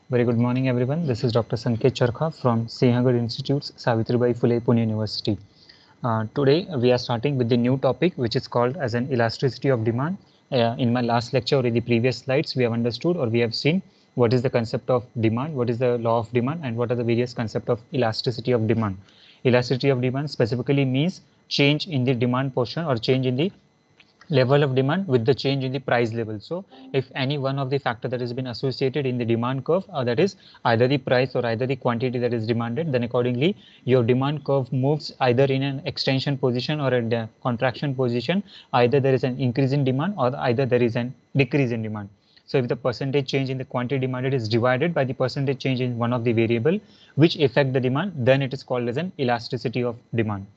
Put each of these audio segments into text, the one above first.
Very good morning, everyone. This is Dr. Sanket Charkha from Sinhagad Institute's Savitribai Phule Pune University. Today, we are starting with the new topic, which is called as an elasticity of demand. In my last lecture or in the previous slides, we have understood or we have seen what is the concept of demand, what is the law of demand, and what are the various concepts of elasticity of demand. Elasticity of demand specifically means change in the demand portion or change in the level of demand with the change in the price level. So if any one of the factor that has been associated in the demand curve, that is either the price or either the quantity that is demanded, then accordingly your demand curve moves either in an extension position or a contraction position. Either there is an increase in demand or either there is an decrease in demand. So if the percentage change in the quantity demanded is divided by the percentage change in one of the variable which affect the demand, then it is called as an elasticity of demand.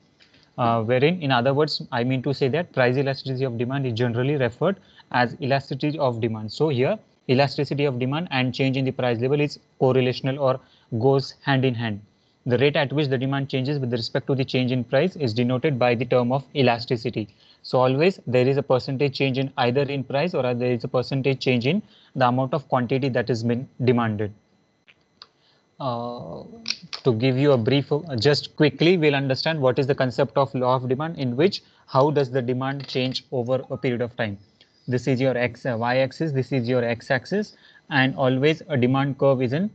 Wherein, in other words, I mean to say that price elasticity of demand is generally referred as elasticity of demand. So here, elasticity of demand and change in the price level is correlational or goes hand in hand. The rate at which the demand changes with respect to the change in price is denoted by the term of elasticity. So always there is a percentage change in either in price or there is a percentage change in the amount of quantity that has been demanded. Uh, to give you a brief, just quickly, we'll understand what is the concept of law of demand, in which how does the demand change over a period of time. This is your y-axis, this is your x-axis, and always a demand curve is in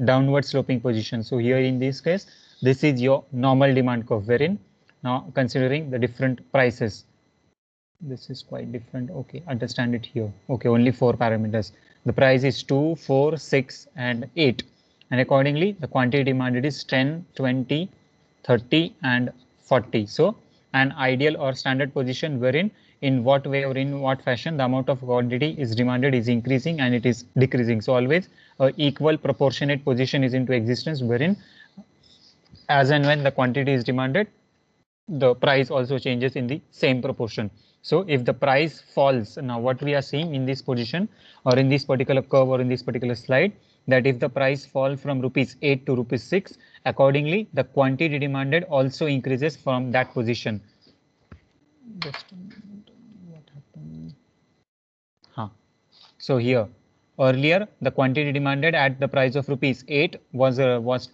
downward sloping position. So here in this case, this is your normal demand curve, wherein now considering the different prices. This is quite different. Okay, understand it here. Okay, only 4 parameters. The price is 2, 4, 6, and 8. And accordingly, the quantity demanded is 10, 20, 30, and 40. So, an ideal or standard position wherein in what way or in what fashion the amount of quantity is demanded is increasing and it is decreasing. So, always equal proportionate position is into existence wherein as and when the quantity is demanded, the price also changes in the same proportion. So if the price falls, now what we are seeing in this position or in this particular curve or in this particular slide, that if the price fall from rupees 8 to rupees 6, accordingly the quantity demanded also increases from that position. Just what happened? Huh. So here, earlier the quantity demanded at the price of rupees 8 was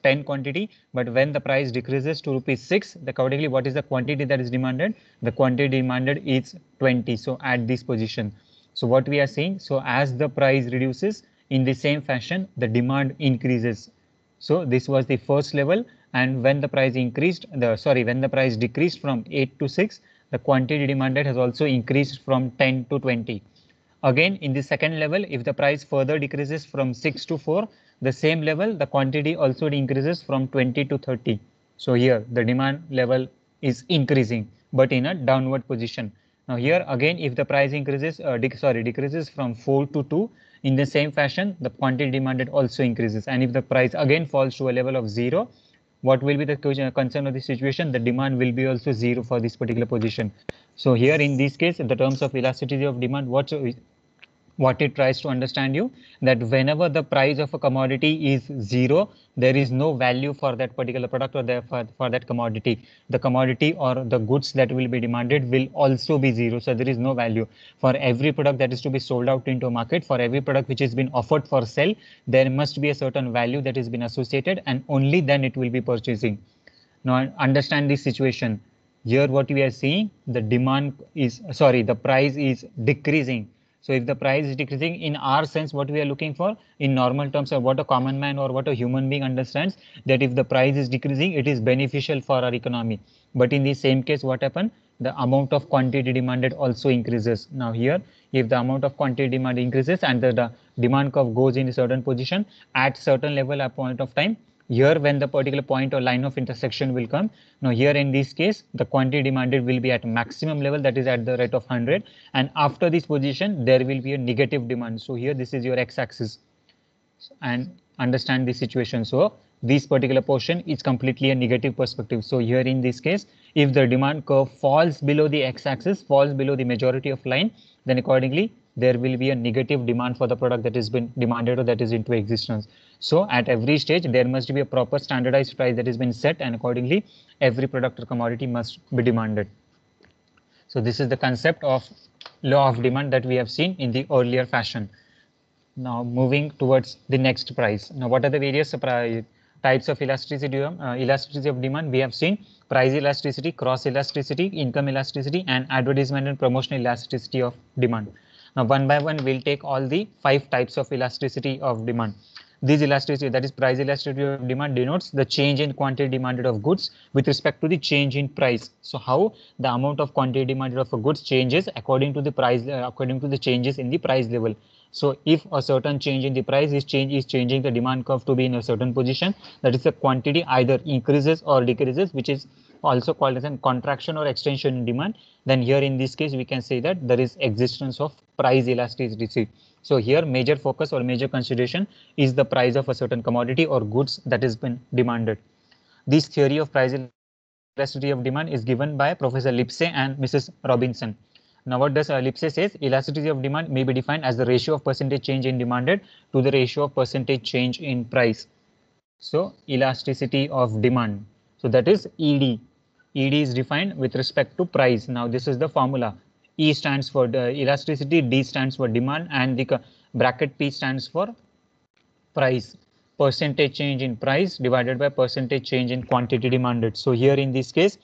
10 quantity, but when the price decreases to rupees 6, accordingly what is the quantity that is demanded? The quantity demanded is 20. So at this position, so what we are seeing, so as the price reduces, in the same fashion the demand increases. So this was the first level, and when the price when the price decreased from 8 to 6, the quantity demanded has also increased from 10 to 20. Again, in the second level, if the price further decreases from 6 to 4, the same level, the quantity also increases from 20 to 30. So here the demand level is increasing, but in a downward position. Now here again, if the price increases, decreases from 4 to 2, in the same fashion, the quantity demanded also increases. And if the price again falls to a level of 0, what will be the concern of the situation? The demand will be also 0 for this particular position. So here in this case, in the terms of elasticity of demand, what it tries to understand you, that whenever the price of a commodity is 0, there is no value for that particular product or for that commodity. The commodity or the goods that will be demanded will also be 0. So there is no value for every product that is to be sold out into a market. For every product which has been offered for sale, there must be a certain value that has been associated, and only then it will be purchasing. Now understand this situation. Here what we are seeing, the price is decreasing. So if the price is decreasing, in our sense, what we are looking for in normal terms of what a common man or what a human being understands, that if the price is decreasing, it is beneficial for our economy. But in the same case, what happened? The amount of quantity demanded also increases. Now here, if the amount of quantity demand increases and the demand curve goes in a certain position at certain level at point of time, here when the particular point or line of intersection will come, now here in this case the quantity demanded will be at maximum level, that is at the rate of 100, and after this position there will be a negative demand. So here this is your x-axis, and understand the situation. So this particular portion is completely a negative perspective. So here in this case, if the demand curve falls below the x-axis, falls below the majority of line, then accordingly there will be a negative demand for the product that has been demanded or that is into existence. So at every stage there must be a proper standardized price that has been set, and accordingly every product or commodity must be demanded. So this is the concept of law of demand that we have seen in the earlier fashion. Now moving towards the next price. Now what are the various types of elasticity of demand? We have seen price elasticity, cross elasticity, income elasticity, and advertisement and promotional elasticity of demand. Now one by one we'll take all the 5 types of elasticity of demand. This elasticity, that is price elasticity of demand, denotes the change in quantity demanded of goods with respect to the change in price. So how the amount of quantity demanded of a goods changes according to the price, according to the changes in the price level. So if a certain change in the price is changing the demand curve to be in a certain position, that is the quantity either increases or decreases, which is also called as a contraction or extension in demand. Then here in this case we can say that there is existence of price elasticity. So here major focus or major consideration is the price of a certain commodity or goods that has been demanded. This theory of price elasticity of demand is given by Professor Lipset and Mrs. Robinson. Now what does Lipset says? Elasticity of demand may be defined as the ratio of percentage change in demanded to the ratio of percentage change in price. So elasticity of demand. So that is ED. ED is defined with respect to price. Now this is the formula. E stands for the elasticity, D stands for demand, and the bracket P stands for price. Percentage change in price divided by percentage change in quantity demanded. So here in this case,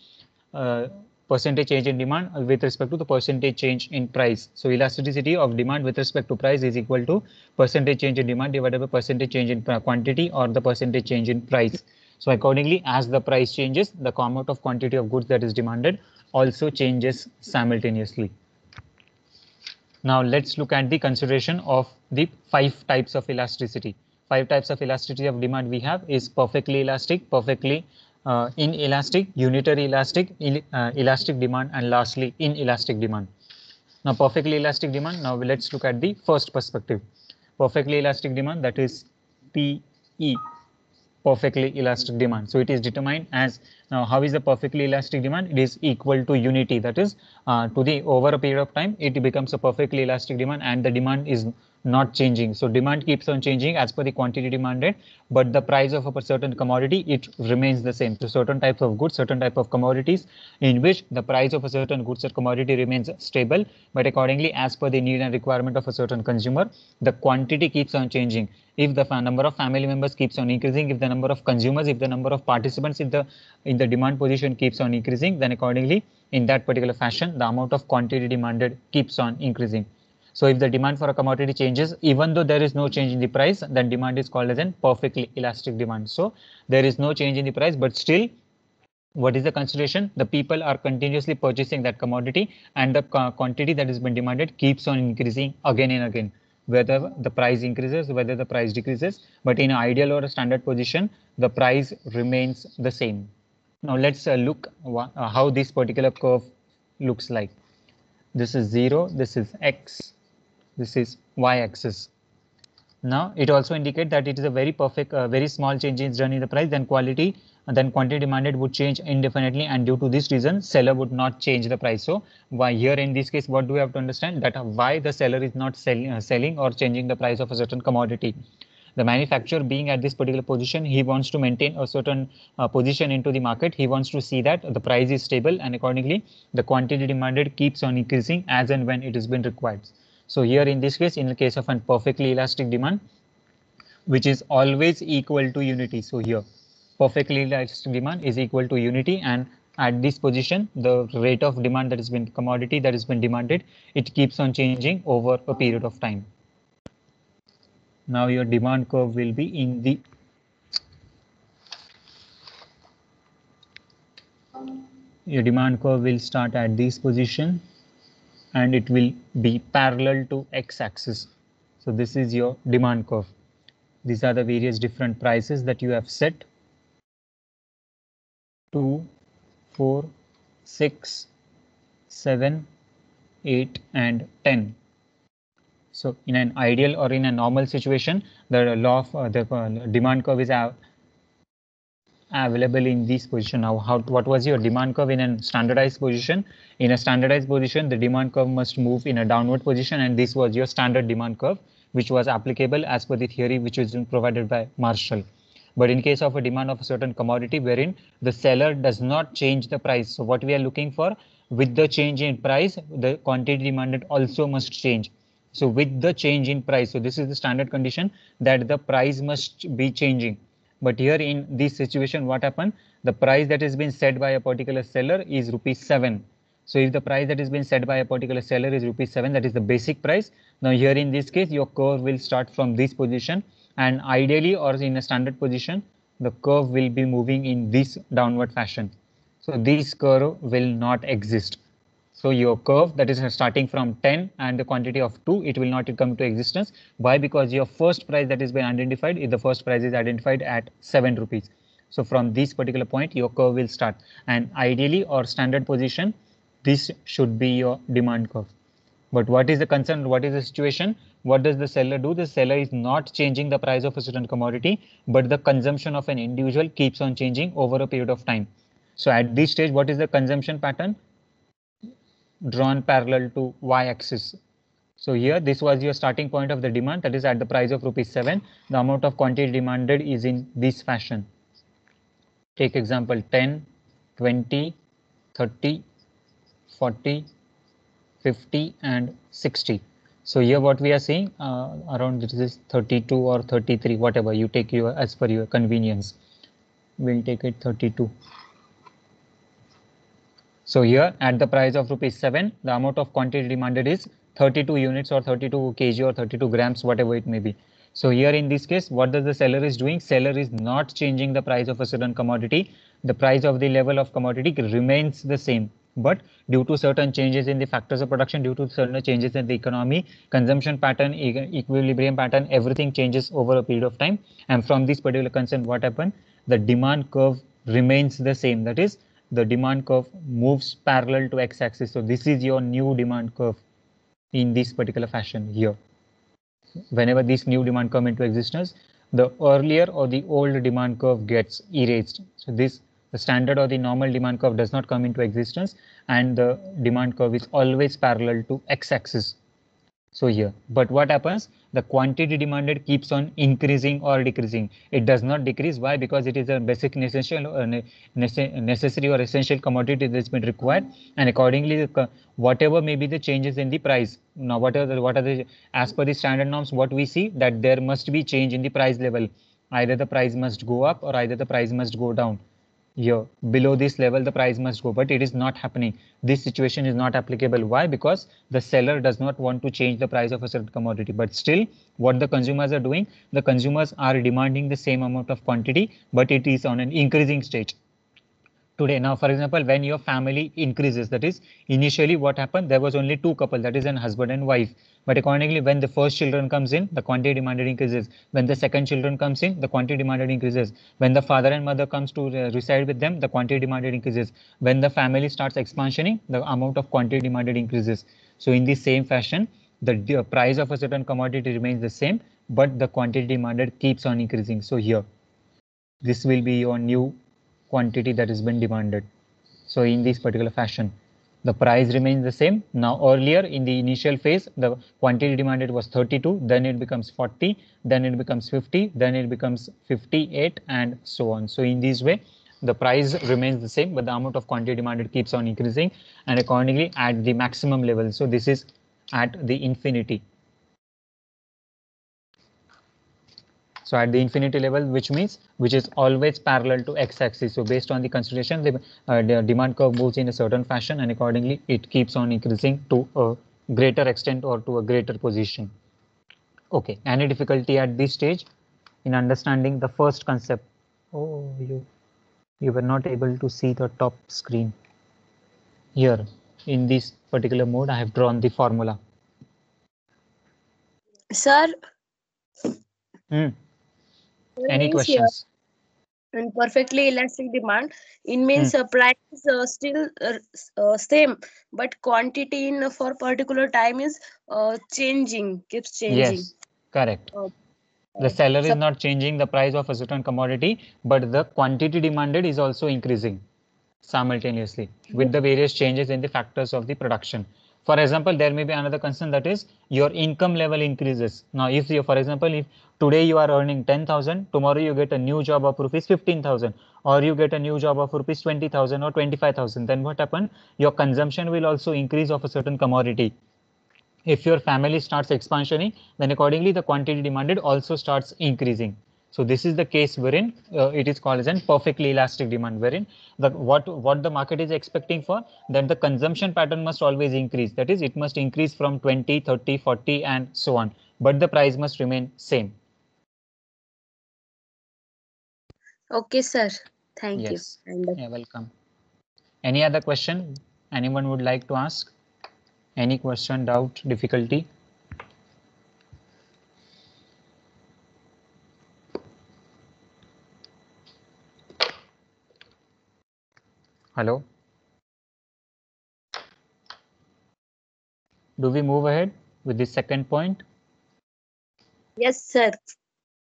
uh, percentage change in demand with respect to the percentage change in price. So elasticity of demand with respect to price is equal to percentage change in demand divided by percentage change in quantity or the percentage change in price. So accordingly, as the price changes, the amount of quantity of goods that is demanded also changes simultaneously. Now let's look at the consideration of the 5 types of elasticity. 5 types of elasticity of demand we have is perfectly elastic, perfectly inelastic, unitary elastic, elastic demand, and lastly inelastic demand. Now perfectly elastic demand, now let's look at the first perspective. Perfectly elastic demand, that is PE, perfectly elastic demand. So it is determined as, now how is the perfectly elastic demand? It is equal to unity, that is to the over a period of time it becomes a perfectly elastic demand and the demand is not changing. So demand keeps on changing as per the quantity demanded, but the price of a certain commodity, it remains the same. So certain types of goods, certain type of commodities in which the price of a certain goods or commodity remains stable, but accordingly as per the need and requirement of a certain consumer, the quantity keeps on changing. If the number of family members keeps on increasing, if the number of consumers, if the number of participants in the demand position keeps on increasing, then accordingly in that particular fashion the amount of quantity demanded keeps on increasing. So if the demand for a commodity changes, even though there is no change in the price, then demand is called as a perfectly elastic demand. So there is no change in the price, but still what is the consideration? The people are continuously purchasing that commodity and the quantity that has been demanded keeps on increasing again and again, whether the price increases, whether the price decreases, but in an ideal or a standard position, the price remains the same. Now let's look how this particular curve looks like. This is 0, this is x, this is y-axis. Now it also indicates that it is a very perfect, very small change is done in the price, then quantity demanded would change indefinitely, and due to this reason, seller would not change the price. So why here in this case, what do we have to understand? That why the seller is not selling or changing the price of a certain commodity. The manufacturer being at this particular position, he wants to maintain a certain position into the market. He wants to see that the price is stable and accordingly the quantity demanded keeps on increasing as and when it has been required. So here in this case, in the case of a perfectly elastic demand, which is always equal to unity. So here perfectly elastic demand is equal to unity, and at this position the rate of demand that has been commodity that has been demanded, it keeps on changing over a period of time. Now your demand curve will be in the your demand curve will start at this position and it will be parallel to x-axis. So this is your demand curve. These are the various different prices that you have set: 2, 4, 6, 7, 8, and 10. So in an ideal or in a normal situation, the law of the demand curve is available in this position. Now what was your demand curve in a standardized position? In a standardized position, the demand curve must move in a downward position, and this was your standard demand curve, which was applicable as per the theory which was provided by Marshall. But in case of a demand of a certain commodity wherein the seller does not change the price, so what we are looking for, with the change in price, the quantity demanded also must change. So with the change in price, so this is the standard condition that the price must be changing. But here in this situation, what happened? The price that has been set by a particular seller is ₹7. So if the price that has been set by a particular seller is ₹7, that is the basic price. Now here in this case, your curve will start from this position, and ideally or in a standard position, the curve will be moving in this downward fashion. So this curve will not exist. So your curve that is starting from 10 and the quantity of 2, it will not come to existence. Why? Because your first price that is been identified, if the first price is identified at ₹7. So from this particular point, your curve will start. And ideally or standard position, this should be your demand curve. But what is the concern? What is the situation? What does the seller do? The seller is not changing the price of a certain commodity, but the consumption of an individual keeps on changing over a period of time. So at this stage, what is the consumption pattern? Drawn parallel to y-axis. So here this was your starting point of the demand, that is at the price of ₹7. The amount of quantity demanded is in this fashion. Take example 10, 20, 30, 40, 50 and 60. So here what we are seeing around this is 32 or 33, whatever you take your as per your convenience. We'll take it 32. So here at the price of ₹7, the amount of quantity demanded is 32 units or 32 kg or 32 grams, whatever it may be. So here in this case, what does the seller is doing? Seller is not changing the price of a certain commodity. The price of the level of commodity remains the same. But due to certain changes in the factors of production, due to certain changes in the economy, consumption pattern, equilibrium pattern, everything changes over a period of time. And from this particular concern, what happened? The demand curve remains the same. That is, the demand curve moves parallel to x-axis. So this is your new demand curve in this particular fashion here. Whenever this new demand come into existence, the earlier or the old demand curve gets erased. So this, the standard or the normal demand curve does not come into existence, and the demand curve is always parallel to x-axis. So here, but what happens? The quantity demanded keeps on increasing or decreasing. It does not decrease. Why? Because it is a basic necessary or essential commodity that's been required, and accordingly, whatever may be the changes in the price. Now, what are the as per the standard norms? What we see that there must be change in the price level. Either the price must go up or either the price must go down. Here below this level the price must go, but it is not happening. This situation is not applicable. Why? Because the seller does not want to change the price of a certain commodity, but still what the consumers are doing, the consumers are demanding the same amount of quantity, but it is on an increasing stage today. Now, for example, when your family increases, that is initially what happened, there was only two couple, that is an husband and wife. But accordingly, when the first children comes in, the quantity demanded increases. When the second children comes in, the quantity demanded increases. When the father and mother comes to reside with them, the quantity demanded increases. When the family starts expansioning, the amount of quantity demanded increases. So in the same fashion, the price of a certain commodity remains the same, but the quantity demanded keeps on increasing. So here, this will be your new quantity that has been demanded. So in this particular fashion, the price remains the same. Now earlier in the initial phase, the quantity demanded was 32, then it becomes 40, then it becomes 50, then it becomes 58 and so on. So in this way, the price remains the same, but the amount of quantity demanded keeps on increasing and accordingly at the maximum level. So this is at the infinity. So at the infinity level, which is always parallel to x-axis. So based on the consideration, the demand curve moves in a certain fashion and accordingly it keeps on increasing to a greater extent or to a greater position. Okay, any difficulty at this stage in understanding the first concept? Oh, you were not able to see the top screen. Here in this particular mode, I have drawn the formula. Sir, Any questions? In perfectly elastic demand, it means price is still same, but quantity in for particular time is changing, keeps changing. Yes, correct. The seller is not changing the price of a certain commodity, but the quantity demanded is also increasing simultaneously with the various changes in the factors of the production. For example, there may be another concern, that is your income level increases. Now, if you, for example, if today you are earning 10,000, tomorrow you get a new job of rupees 15,000, or you get a new job of rupees 20,000 or 25,000, then what happened? Your consumption will also increase of a certain commodity. If your family starts expansioning, then accordingly the quantity demanded also starts increasing. So this is the case wherein it is called as an perfectly elastic demand, wherein what the market is expecting for, that the consumption pattern must always increase. That is, it must increase from 20, 30, 40 and so on, but the price must remain same. Okay, sir. Thank you. Yes, yeah, welcome. Any other question anyone would like to ask? Any question, doubt, difficulty? Hello? Do we move ahead with the second point? Yes, sir.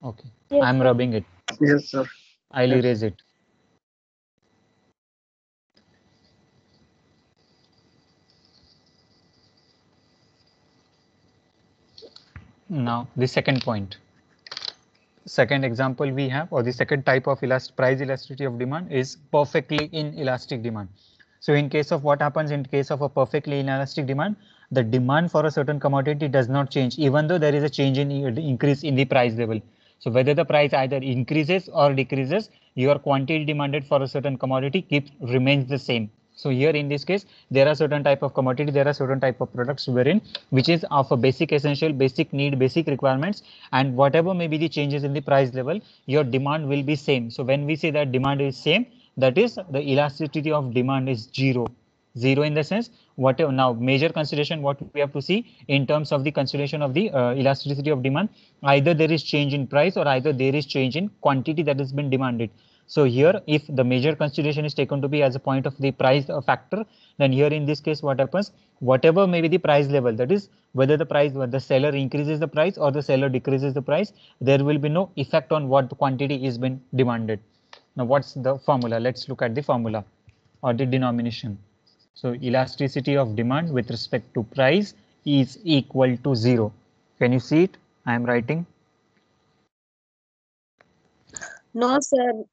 Okay, Yes, I'm sir. rubbing it. Yes, sir. I'll Yes. erase it. Now, the second point. Second example we have, or the second type of price elasticity of demand, is perfectly inelastic demand. So in case of what happens in case of a perfectly inelastic demand, the demand for a certain commodity does not change, even though there is a change in increase in the price level. So whether the price either increases or decreases, your quantity demanded for a certain commodity remains the same. So here in this case, there are certain type of commodity, there are certain type of products wherein which is of a basic essential, basic need, basic requirements, and whatever may be the changes in the price level, your demand will be same. So when we say that demand is same, that is the elasticity of demand is zero. Zero in the sense, whatever now major consideration what we have to see in terms of the consideration of the elasticity of demand, either there is change in price or either there is change in quantity that has been demanded. So here, if the major consideration is taken to be as a point of the price factor, then here in this case, what happens? Whatever may be the price level, that is whether the seller increases the price or the seller decreases the price, there will be no effect on what the quantity is been demanded. Now, what's the formula? Let's look at the formula or the denomination. So elasticity of demand with respect to price is equal to 0. Can you see it? I am writing. No, sir.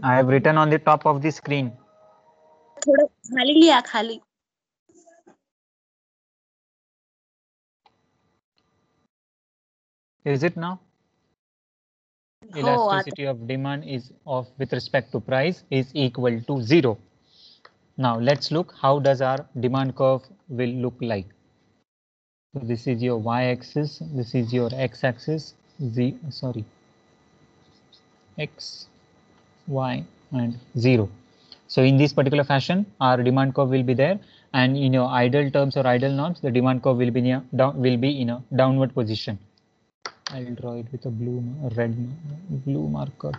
I have written on the top of the screen. थोड़ा खाली लिया खाली. Is it now? हो आता. Elasticity of demand is with respect to price is equal to 0. Now let's look how does our demand curve will look like. So this is your y-axis, this is your x-axis, x, y and 0. So in this particular fashion, our demand curve will be there, and in your idle terms or idle norms, the demand curve will be in a downward position. I'll draw it with a blue marker.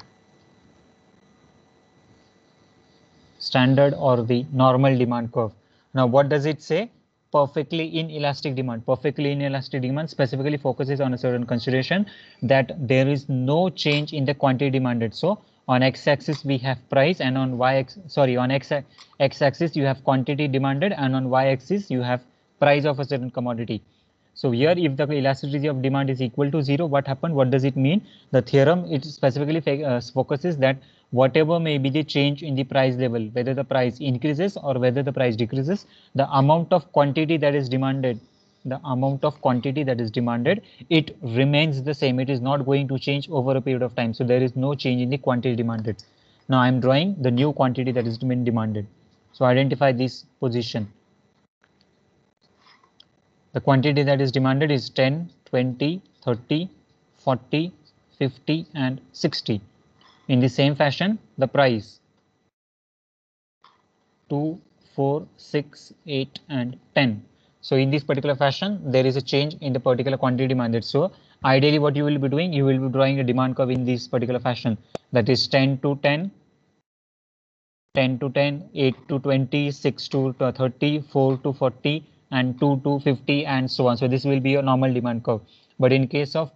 Standard or the normal demand curve. Now, what does it say? Perfectly inelastic demand. Perfectly inelastic demand specifically focuses on a certain consideration that there is no change in the quantity demanded. So on x-axis we have price, and on on x-axis you have quantity demanded, and on y-axis you have price of a certain commodity. So here, if the elasticity of demand is equal to 0, what happened? What does it mean? The theorem, it specifically focuses that whatever may be the change in the price level, whether the price increases or whether the price decreases, the amount of quantity that is demanded, it remains the same. It is not going to change over a period of time. So there is no change in the quantity demanded. Now I am drawing the new quantity that is being demanded. So identify this position. The quantity that is demanded is 10, 20, 30, 40, 50 and 60. In the same fashion, the price 2, 4, 6, 8 and 10. So in this particular fashion, there is a change in the particular quantity demanded. So ideally what you will be doing, you will be drawing a demand curve in this particular fashion. That is 10 to 10, 10 to 10, 8 to 20, 6 to 30, 4 to 40 and 2 to 50 and so on. So this will be your normal demand curve. But in case of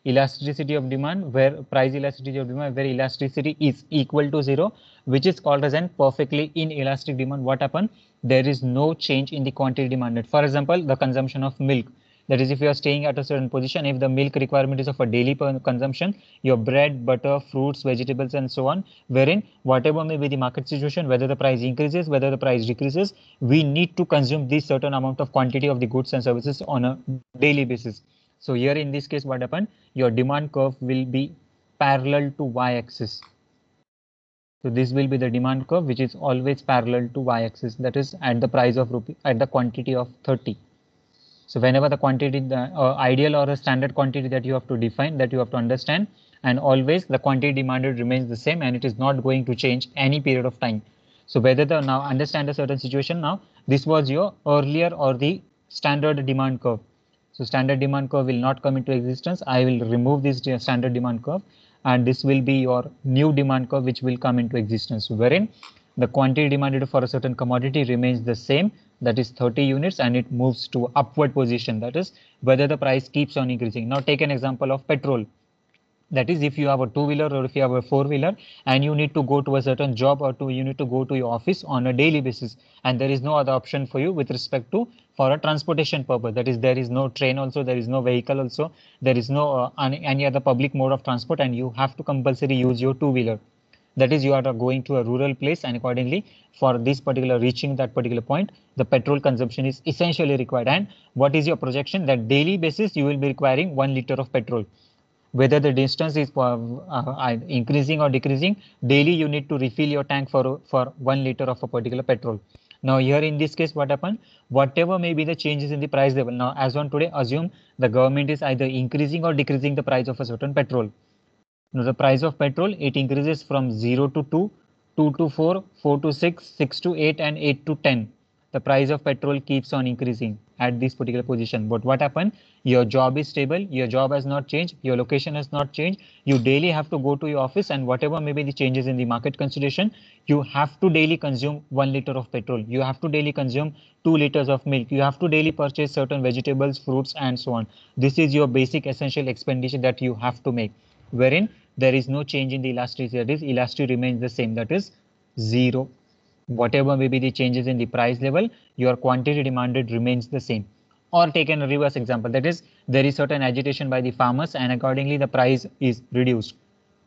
elasticity of demand, where price elasticity of demand, where elasticity is equal to 0, which is called as an perfectly inelastic demand, what happened? There is no change in the quantity demanded. For example, the consumption of milk. That is, if you are staying at a certain position, if the milk requirement is of a daily consumption, your bread, butter, fruits, vegetables, and so on, wherein whatever may be the market situation, whether the price increases, whether the price decreases, we need to consume this certain amount of quantity of the goods and services on a daily basis. So here in this case, what happened? Your demand curve will be parallel to y-axis. So this will be the demand curve, which is always parallel to y-axis. That is at the price of rupee, at the quantity of 30. So whenever the quantity, the ideal or a standard quantity that you have to define, that you have to understand, and always the quantity demanded remains the same, and it is not going to change any period of time. So whether the now understand a certain situation now, this was your earlier or the standard demand curve. So standard demand curve will not come into existence. I will remove this standard demand curve, and this will be your new demand curve, which will come into existence, wherein the quantity demanded for a certain commodity remains the same, that is 30 units, and it moves to upward position, that is whether the price keeps on increasing. Now take an example of petrol. That is, if you have a two-wheeler or if you have a four-wheeler and you need to go to a certain job, or you need to go to your office on a daily basis, and there is no other option for you with respect to for a transportation purpose. That is, there is no train also, there is no vehicle also, there is no any other public mode of transport, and you have to compulsory use your two-wheeler. That is, you are going to a rural place, and accordingly for this particular reaching that particular point, the petrol consumption is essentially required. And what is your projection? That daily basis you will be requiring 1 liter of petrol. Whether the distance is increasing or decreasing, daily you need to refill your tank for 1 liter of a particular petrol. Now here in this case, what happened? Whatever may be the changes in the price level. Now as on today, assume the government is either increasing or decreasing the price of a certain petrol. Now the price of petrol, it increases from 0 to 2, 2 to 4, 4 to 6, 6 to 8, and 8 to 10. The price of petrol keeps on increasing at this particular position. But what happened? Your job is stable, your job has not changed, your location has not changed. You daily have to go to your office, and whatever may be the changes in the market consideration, you have to daily consume 1 liter of petrol. You have to daily consume 2 liters of milk. You have to daily purchase certain vegetables, fruits, and so on. This is your basic essential expenditure that you have to make, wherein there is no change in the elasticity. That is, elasticity remains the same, that is 0. Whatever may be the changes in the price level, your quantity demanded remains the same. Or taken a reverse example, that is, there is certain agitation by the farmers, and accordingly the price is reduced.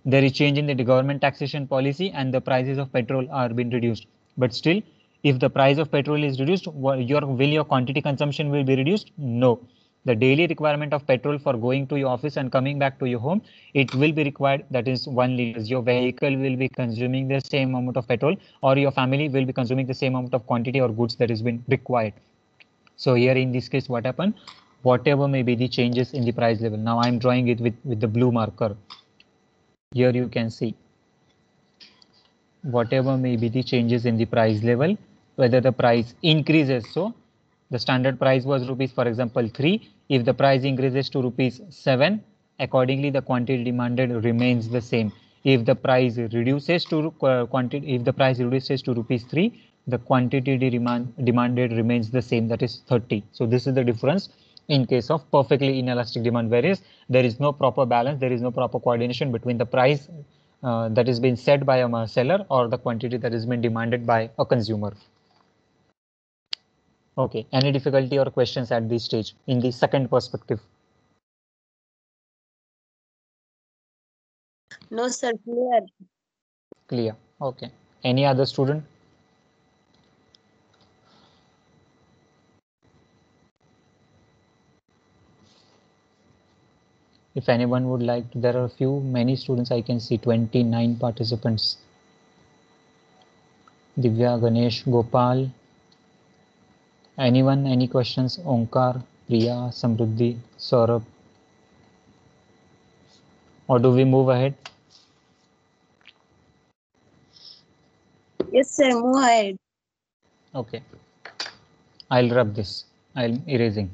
There is change in the government taxation policy, and the prices of petrol are being reduced. But still, if the price of petrol is reduced, your quantity consumption will be reduced? No. The daily requirement of petrol for going to your office and coming back to your home, it will be required, that is 1 liter. Your vehicle will be consuming the same amount of petrol, or your family will be consuming the same amount of quantity or goods that has been required. So here in this case, what happened? Whatever may be the changes in the price level. Now I'm drawing it with the blue marker. Here you can see whatever may be the changes in the price level, whether the price increases. So the standard price was rupees, for example, 3. If the price increases to rupees 7, accordingly the quantity demanded remains the same. If the price reduces to rupees 3, the quantity demanded remains the same, that is 30. So this is the difference in case of perfectly inelastic demand, whereas there is no proper balance, there is no proper coordination between the price that is being set by a seller or the quantity that is being demanded by a consumer. Okay, any difficulty or questions at this stage in the second perspective? No, sir. Clear. Clear. Okay. Any other student? If anyone would like to, there are many students, I can see 29 participants. Divya, Ganesh, Gopal. Anyone, any questions? Omkar, Priya, Samruddhi, Saurabh. Or do we move ahead? Yes, sir. Move ahead. Okay. I'll rub this. I'm erasing.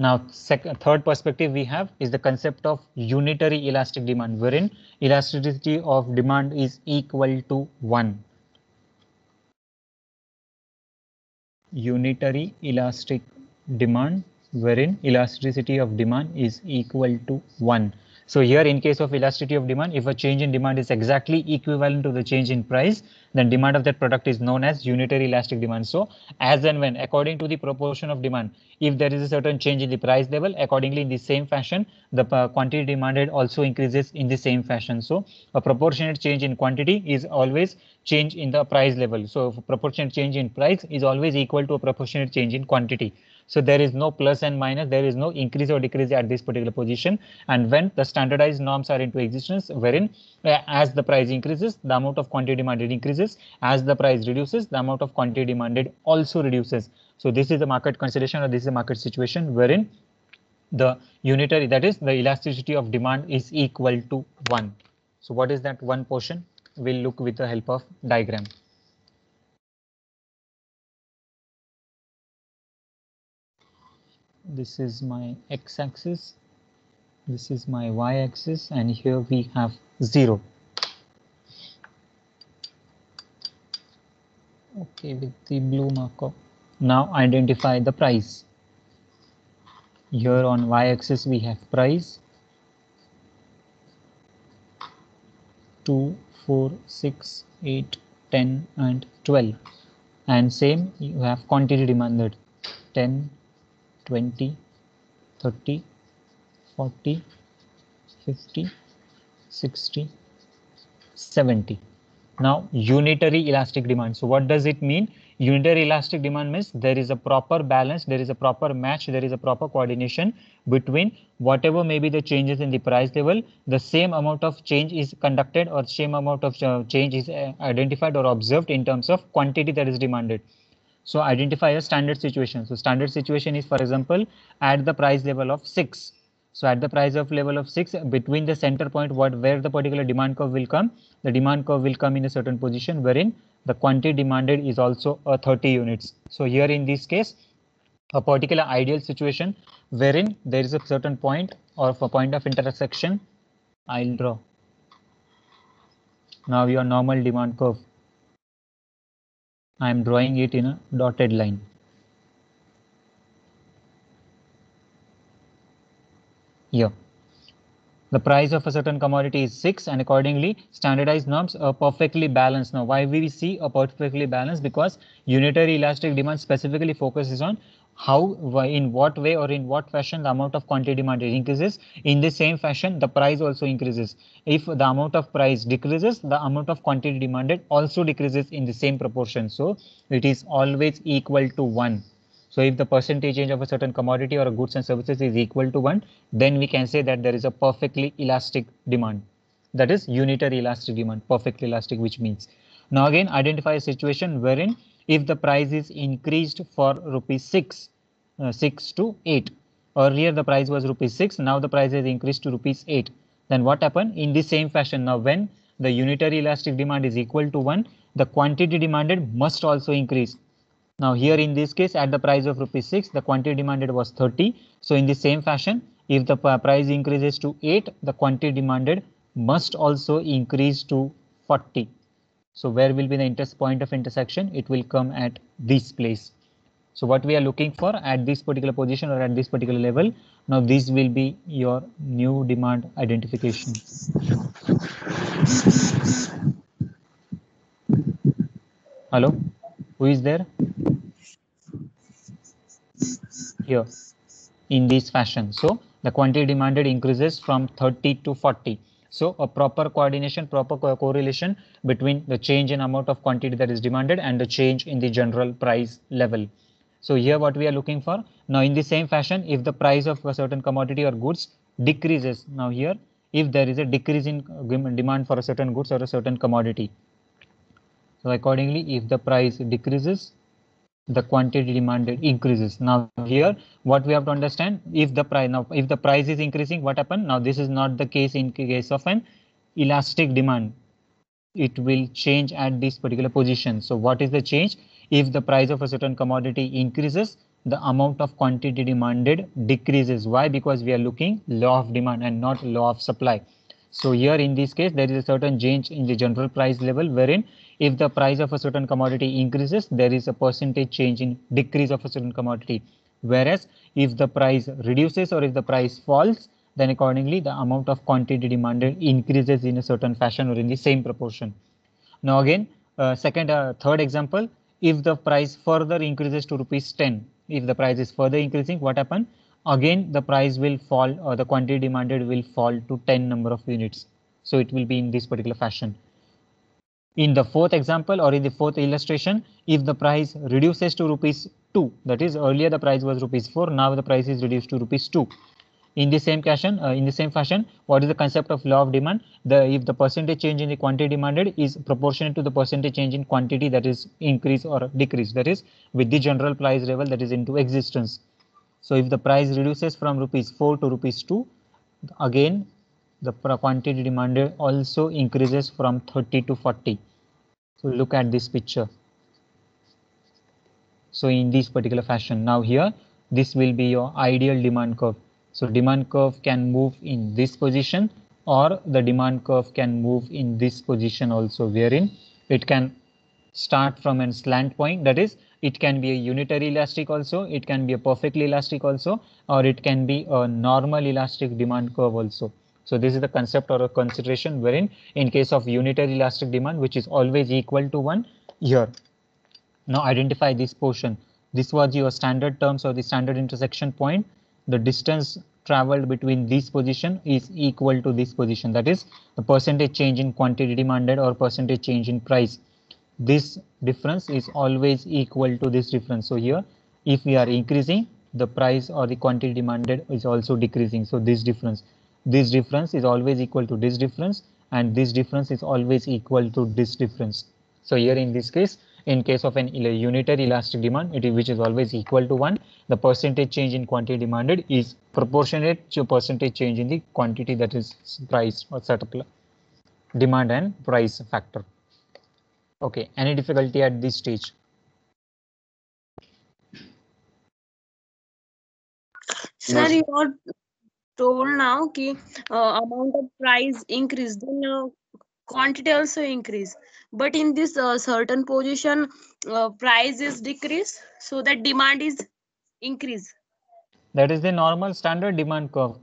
Now, third perspective we have is the concept of unitary elastic demand, wherein elasticity of demand is equal to 1. Unitary elastic demand, wherein elasticity of demand is equal to 1. So here in case of elasticity of demand, if a change in demand is exactly equivalent to the change in price, then demand of that product is known as unitary elastic demand. So as and when, according to the proportion of demand, if there is a certain change in the price level, accordingly in the same fashion, the quantity demanded also increases in the same fashion. So a proportionate change in quantity is always change in the price level. So proportionate change in price is always equal to a proportionate change in quantity. So there is no plus and minus, there is no increase or decrease at this particular position. And when the standardized norms are into existence, wherein as the price increases, the amount of quantity demanded increases, as the price reduces, the amount of quantity demanded also reduces. So this is the market consideration, or this is the market situation wherein the unitary, that is the elasticity of demand, is equal to 1. So what is that one portion? We'll look with the help of diagram. This is my x-axis, this is my y-axis, and here we have 0. Okay, with the blue marker. Now identify the price. Here on y-axis we have price 2, 4, 6, 8, 10 and 12, and same you have quantity demanded 10, 20, 30, 40, 50, 60, 70. Now unitary elastic demand. So what does it mean? Unitary elastic demand means there is a proper balance, there is a proper match, there is a proper coordination between whatever may be the changes in the price level, the same amount of change is conducted, or same amount of change is identified or observed in terms of quantity that is demanded. So identify a standard situation. So standard situation is, for example, at the price level of 6. So at the price of level of 6, between the center point where the particular demand curve will come, the demand curve will come in a certain position wherein the quantity demanded is also 30 units. So here in this case, a particular ideal situation wherein there is a certain point or a point of intersection, I'll draw. Now your normal demand curve, I am drawing it in a dotted line. Here the price of a certain commodity is 6, and accordingly standardized norms are perfectly balanced. Now why we see a perfectly balanced? Because unitary elastic demand specifically focuses on how, in what way or in what fashion the amount of quantity demanded increases. In the same fashion the price also increases. If the amount of price decreases, the amount of quantity demanded also decreases in the same proportion. So it is always equal to 1. So if the percentage change of a certain commodity or a goods and services is equal to 1, then we can say that there is a perfectly elastic demand. That is unitary elastic demand, perfectly elastic, which means. Now again, identify a situation wherein if the price is increased for rupees 6, 6 to 8. Earlier the price was rupees 6, now the price is increased to rupees 8. Then what happened? In the same fashion, now when the unitary elastic demand is equal to 1, the quantity demanded must also increase. Now here in this case, at the price of rupees 6, the quantity demanded was 30. So in the same fashion, if the price increases to 8, the quantity demanded must also increase to 40. So where will be the point of intersection? It will come at this place. So what we are looking for at this particular position or at this particular level, now this will be your new demand identification. Hello, who is there? Here, in this fashion. So the quantity demanded increases from 30 to 40. So a proper coordination, proper correlation between the change in amount of quantity that is demanded and the change in the general price level. So here what we are looking for. Now in the same fashion, if the price of a certain commodity or goods decreases, now here if there is a decrease in demand for a certain goods or a certain commodity, so accordingly if the price decreases, the quantity demanded increases. Now here what we have to understand, if the price is increasing, what happen? Now this is not the case in case of an elastic demand. It will change at this particular position. So what is the change? If the price of a certain commodity increases, the amount of quantity demanded decreases. Why? Because we are looking law of demand and not law of supply. So here in this case, there is a certain change in the general price level, wherein if the price of a certain commodity increases, there is a percentage change in decrease of a certain commodity. Whereas if the price reduces or if the price falls, then accordingly the amount of quantity demanded increases in a certain fashion or in the same proportion. Now again, third example, if the price further increases to rupees 10, if the price is further increasing, what happen? Again, the price will fall, or the quantity demanded will fall to 10 number of units. So it will be in this particular fashion. In the fourth example or in the fourth illustration, if the price reduces to rupees 2, that is earlier the price was rupees 4, now the price is reduced to rupees 2. In the same fashion, what is the concept of law of demand? If the percentage change in the quantity demanded is proportionate to the percentage change in quantity, that is increase or decrease, that is with the general price level that is into existence. So if the price reduces from rupees 4 to rupees 2, again the quantity demanded also increases from 30 to 40. So look at this picture. So in this particular fashion, now here this will be your ideal demand curve. So demand curve can move in this position, or the demand curve can move in this position also, wherein it can start from a slant point, that is it can be a unitary elastic also, it can be a perfectly elastic also, or it can be a normal elastic demand curve also. So this is the concept or a consideration wherein in case of unitary elastic demand, which is always equal to 1, here now identify this portion. This was your standard terms or the standard intersection point. The distance traveled between this position is equal to this position, that is the percentage change in quantity demanded or percentage change in price. This difference is always equal to this difference. So here if we are increasing, the price or the quantity demanded is also decreasing. So this difference is always equal to this difference, and this difference is always equal to this difference. So here in this case, in case of an unitary elastic demand, which is always equal to 1, the percentage change in quantity demanded is proportionate to percentage change in the quantity, that is price or setup demand and price factor. Okay, any difficulty at this stage? Sir, you are told now कि amount of price increase, then quantity also increase. But in this certain position, price is decrease, so that demand is increase. That is the normal standard demand curve.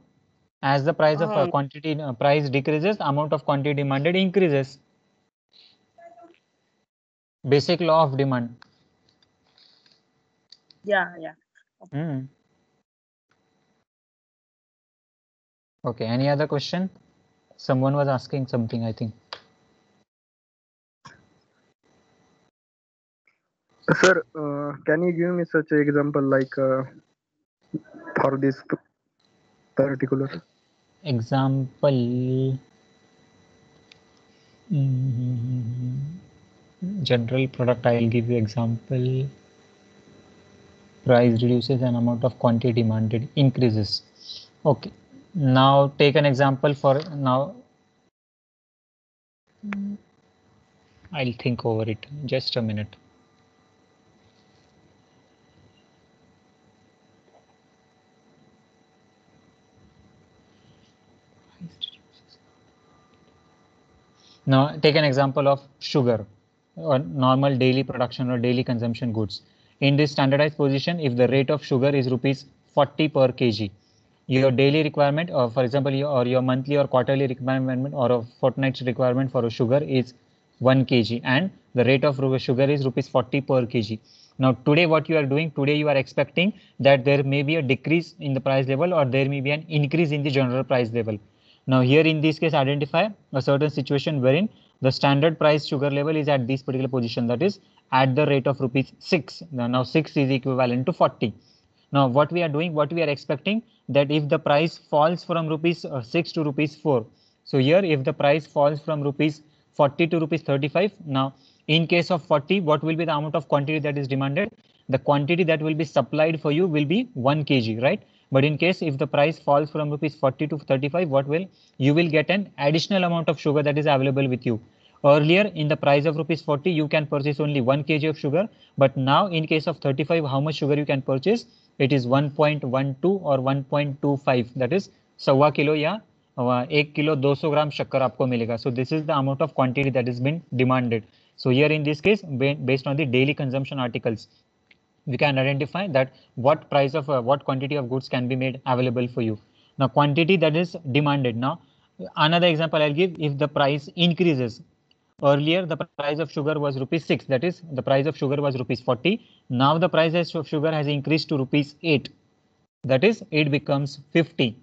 As the price of quantity price decreases, amount of quantity demanded increases. Basic law of demand. Yeah. Okay, any other question? Someone was asking something, I think. Sir, can you give me such an example like for this particular example? General product, I will give you example. Price reduces and amount of quantity demanded increases. Okay, now take an example for now. I'll think over it. Just a minute. Now take an example of sugar or normal daily production or daily consumption goods. In this standardized position, if the rate of sugar is rupees 40 per kg, your daily requirement, or for example, your monthly or quarterly requirement or a fortnight's requirement for a sugar is 1 kg, and the rate of sugar is rupees 40 per kg. Now today what you are doing, today you are expecting that there may be a decrease in the price level or there may be an increase in the general price level. Now here in this case, identify a certain situation wherein the standard price sugar level is at this particular position, that is at the rate of rupees 6. Now 6 is equivalent to 40. Now what we are doing, what we are expecting, that if the price falls from rupees 6 to rupees 4. So here if the price falls from rupees 40 to rupees 35, now in case of 40, what will be the amount of quantity that is demanded? The quantity that will be supplied for you will be 1 kg, right? But in case if the price falls from rupees 40 to 35, you will get an additional amount of sugar that is available with you. Earlier in the price of rupees 40, you can purchase only 1 kg of sugar, but now in case of 35, how much sugar you can purchase? It is 1.12 or 1.25, that is 1.25 kilo या 1 kilo 200 ग्राम शक्कर आपको मिलेगा. So this is the amount of quantity that has been demanded. So here in this case, based on the daily consumption articles, we can identify that what price of what quantity of goods can be made available for you. Now quantity that is demanded. Now another example I'll give, if the price increases. Earlier the price of sugar was rupees 6, that is the price of sugar was rupees 40. Now the price of sugar has increased to rupees 8, that is it becomes 50.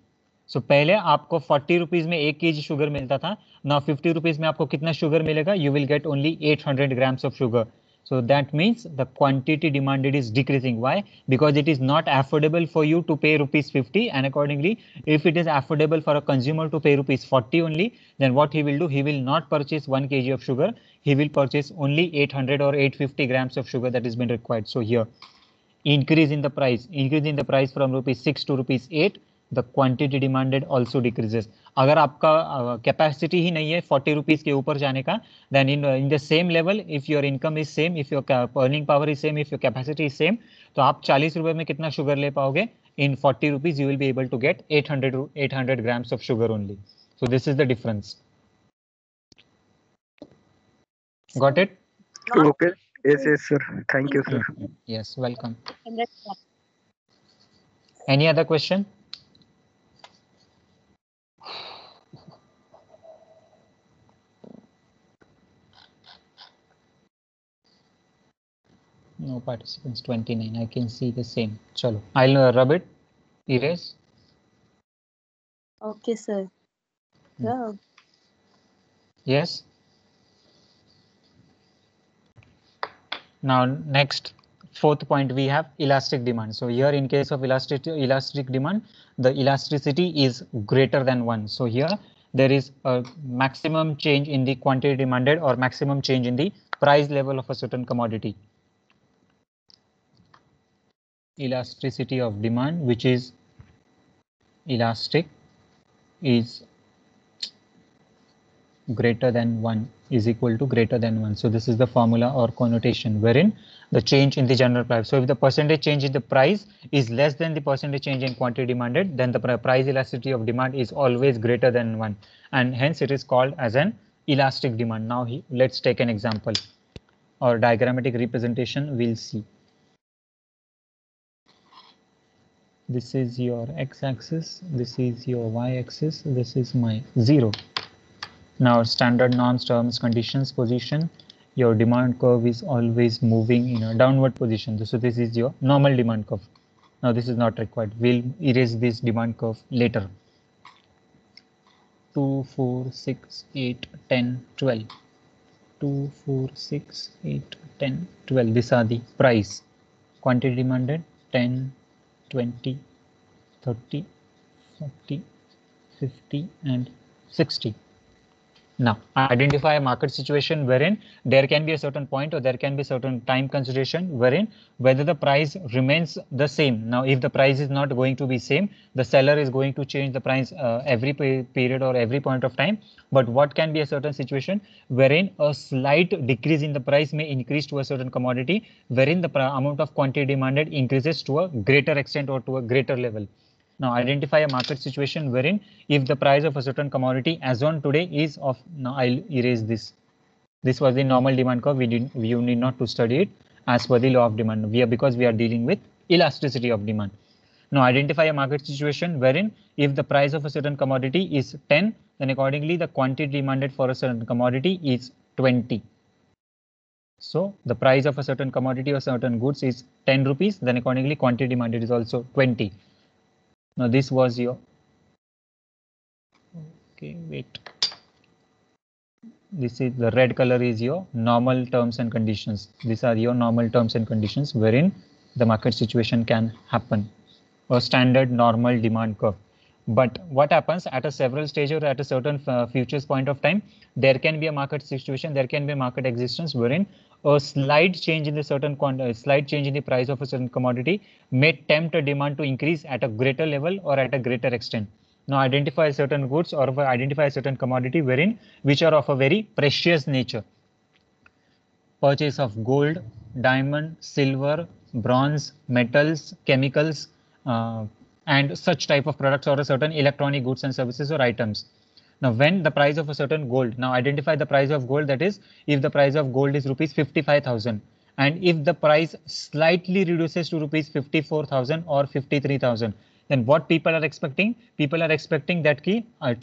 So पहले आपको 40 rupees में 1 kg sugar मिलता था, now 50 rupees में आपको कितना sugar मिलेगा, you will get only 800 grams of sugar. So that means the quantity demanded is decreasing. Why? Because it is not affordable for you to pay rupees 50, and accordingly, if it is affordable for a consumer to pay rupees 40 only, then what he will do, he will not purchase 1 kg of sugar, he will purchase only 800 or 850 grams of sugar that has been required. So here, increase in the price from rupees 6 to rupees 8, the quantity demanded also decreases. अगर आपका capacity ही नहीं है 40 rupees के ऊपर जाने का, then in the same level, if your income is same, if your earning power is same, if your capacity is same, तो आप 40 रुपए में कितना शुगर ले पाओगे? In 40 rupees you will be able to get 800 grams of sugar only. So this is the difference. Got it? Okay. Yes, sir. Thank you, sir. Yes, welcome. Any other question? No participants, 29. I can see the same. Chalo, I'll rub it. Erase. Okay, sir. Yeah. Yes. Now next, fourth point, we have elastic demand. So here in case of elastic demand, the elasticity is greater than 1. So here there is a maximum change in the quantity demanded or maximum change in the price level of a certain commodity. Elasticity of demand, which is elastic, is greater than 1, is equal to greater than 1. So this is the formula or connotation wherein the change in the general price. So if the percentage change in the price is less than the percentage change in quantity demanded, then the price elasticity of demand is always greater than 1, and hence it is called as an elastic demand. Now let's take an example or diagrammatic representation. We'll see. This is your x-axis, this is your y-axis, this is my 0. Now standard norms, terms, conditions, position, your demand curve is always moving in a downward position. So this is your normal demand curve. Now this is not required. We'll erase this demand curve later. 2, 4, 6, 8, 10, 12. 2, 4, 6, 8, 10, 12. These are the price. Quantity demanded 10, 20, 30, 40, 50 and 60. Now identify a market situation wherein there can be a certain point or there can be certain time consideration wherein whether the price remains the same. Now if the price is not going to be same, the seller is going to change the price every period or every point of time. But what can be a certain situation wherein a slight decrease in the price may increase to a certain commodity, wherein the amount of quantity demanded increases to a greater extent or to a greater level. Now identify a market situation wherein if the price of a certain commodity as on today is of, now I'll erase this. This was the normal demand curve. You need not to study it as per the law of demand. Because we are dealing with elasticity of demand. Now identify a market situation wherein if the price of a certain commodity is 10, then accordingly the quantity demanded for a certain commodity is 20. So the price of a certain commodity or certain goods is 10 rupees, then accordingly quantity demanded is also 20. Now this was your, okay, wait. This is the red color is your normal terms and conditions. These are your normal terms and conditions wherein the market situation can happen. A standard normal demand curve. But what happens at a several stage or at a certain futures point of time, there can be a market situation, there can be a market existence wherein a slight change in the certain slight change in the price of a certain commodity may tempt a demand to increase at a greater level or at a greater extent. Now identify certain goods or identify a certain commodity wherein which are of a very precious nature. Purchase of gold, diamond, silver, bronze, metals, chemicals, and such type of products or a certain electronic goods and services or items. Now when the price of a certain gold, now identify the price of gold, that is if the price of gold is rupees 55,000 and if the price slightly reduces to rupees 54,000 or 53,000, then what people are expecting? People are expecting that कि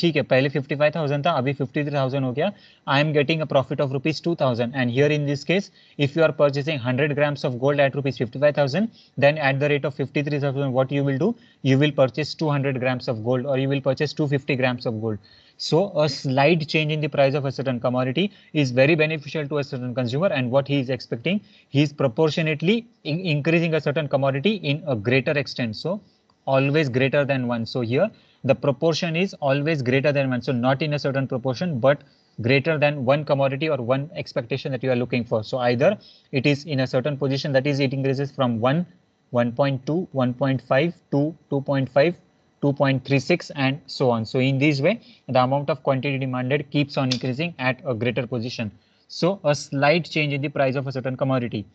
ठीक है पहले 55,000 था अभी 53,000 हो गया. I am getting a profit of rupees 2,000, and here in this case if you are purchasing 100 grams of gold at rupees 55,000, then at the rate of 53,000 what you will do? You will purchase 200 grams of gold, or you will purchase 250 grams of gold. So a slight change in the price of a certain commodity is very beneficial to a certain consumer, and what he is expecting, he is proportionately increasing a certain commodity in a greater extent. So always greater than 1. So here the proportion is always greater than 1. So not in a certain proportion, but greater than one commodity or one expectation that you are looking for. So either it is in a certain position, that is it increases from 1, 1.2, 1.5 to 2.5, 2.36 and so on. So in this way, the amount of quantity demanded keeps on increasing at a greater position. So a slight change in the price of a certain commodity.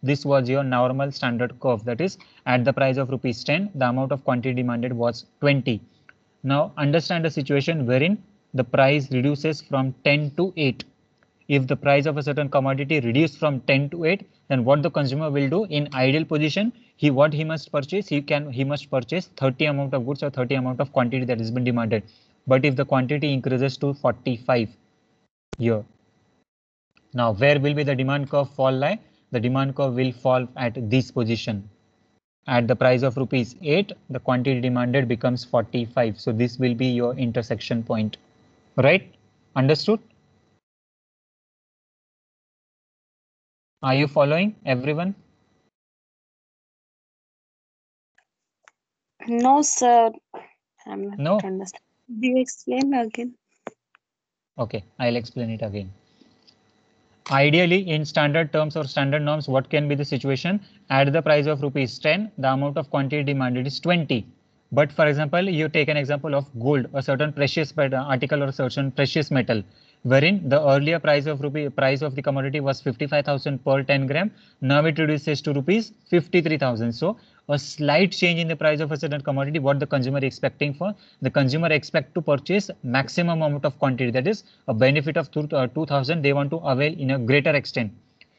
This was your normal standard curve, that is at the price of rupees 10, the amount of quantity demanded was 20. Now understand a situation wherein the price reduces from 10 to 8. If the price of a certain commodity reduces from 10 to 8, then what the consumer will do in ideal position, he must purchase, he must purchase 30 amount of goods or 30 amount of quantity that has been demanded. But if the quantity increases to 45 here, now where will be the demand curve fall lie? The demand curve will fall at this position. At the price of rupees 8, the quantity demanded becomes 45. So this will be your intersection point, right? Understood? Are you following, everyone? No, sir. I'm not No? understanding. Do you explain again? Okay, I'll explain it again. Ideally, in standard terms or standard norms, what can be the situation? At the price of rupees 10, the amount of quantity demanded is 20. But for example, you take an example of gold, a certain precious article or a certain precious metal, wherein the earlier price of the commodity was 55,000 per 10 gram. Now it reduces to rupees 53,000. So a slight change in the price of a certain commodity, what the consumer is expecting for? The consumer expect to purchase maximum amount of quantity, that is a benefit of 2,000 they want to avail in a greater extent.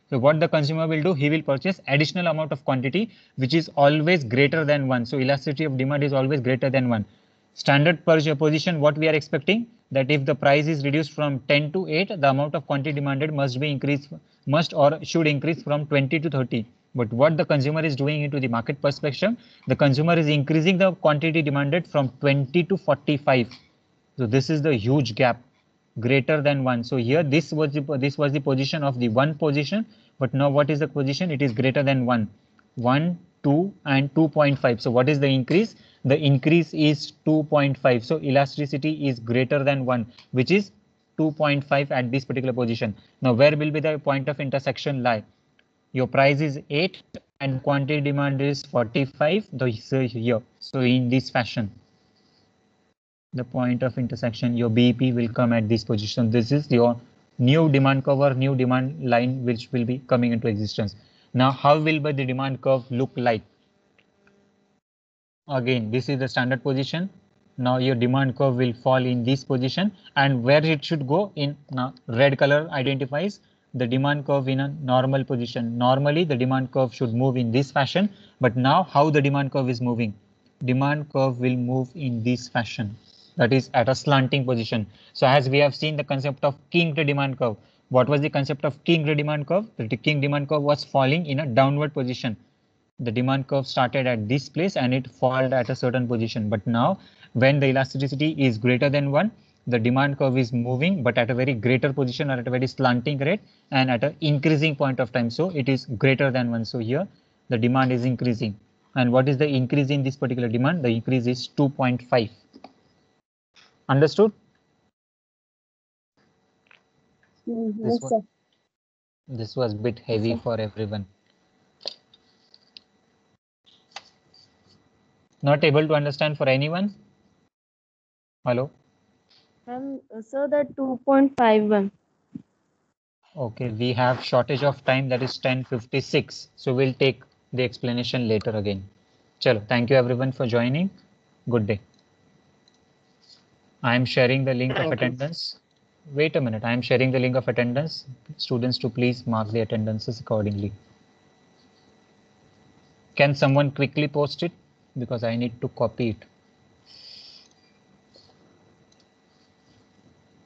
So what the consumer will do, he will purchase additional amount of quantity which is always greater than 1. So elasticity of demand is always greater than 1. Standard position, what we are expecting, that if the price is reduced from 10 to 8, the amount of quantity demanded must or should increase from 20 to 30. But what the consumer is doing into the market perspective, the consumer is increasing the quantity demanded from 20 to 45. So this is the huge gap, greater than 1. So here this was the position of the 1 position, but now what is the position? It is greater than 1. 1, 2 and 2.5. So what is the increase? The increase is 2.5. So elasticity is greater than 1, which is 2.5 at this particular position. Now where will be the point of intersection lie? Your price is 8 and quantity demand is 45. So here, so in this fashion, the point of intersection, your BEP will come at this position. This is your new demand curve or new demand line which will be coming into existence. Now how will the demand curve look like? Again, this is the standard position. Now your demand curve will fall in this position, and where it should go in red color identifies the demand curve in a normal position. Normally the demand curve should move in this fashion, but now how the demand curve is moving? Demand curve will move in this fashion, that is at a slanting position. So as we have seen the concept of kinked demand curve, what was the concept of kinked demand curve? The kinked demand curve was falling in a downward position. The demand curve started at this place and it fell at a certain position. But now when the elasticity is greater than 1, the demand curve is moving, but at a very greater position or at a very slanting rate and at an increasing point of time. So it is greater than 1. So here the demand is increasing. And what is the increase in this particular demand? The increase is 2.5. Understood? Yes, sir. This was a bit heavy for everyone. Not able to understand for anyone? Hello? Sir, that 2.51. Okay, we have shortage of time, that is 10:56. So we'll take the explanation later again. Chalo, thank you everyone for joining. Good day. I am sharing the link of attendance. Wait a minute, I am sharing the link of attendance. Students to please mark the attendances accordingly. Can someone quickly post it? because I need to copy it.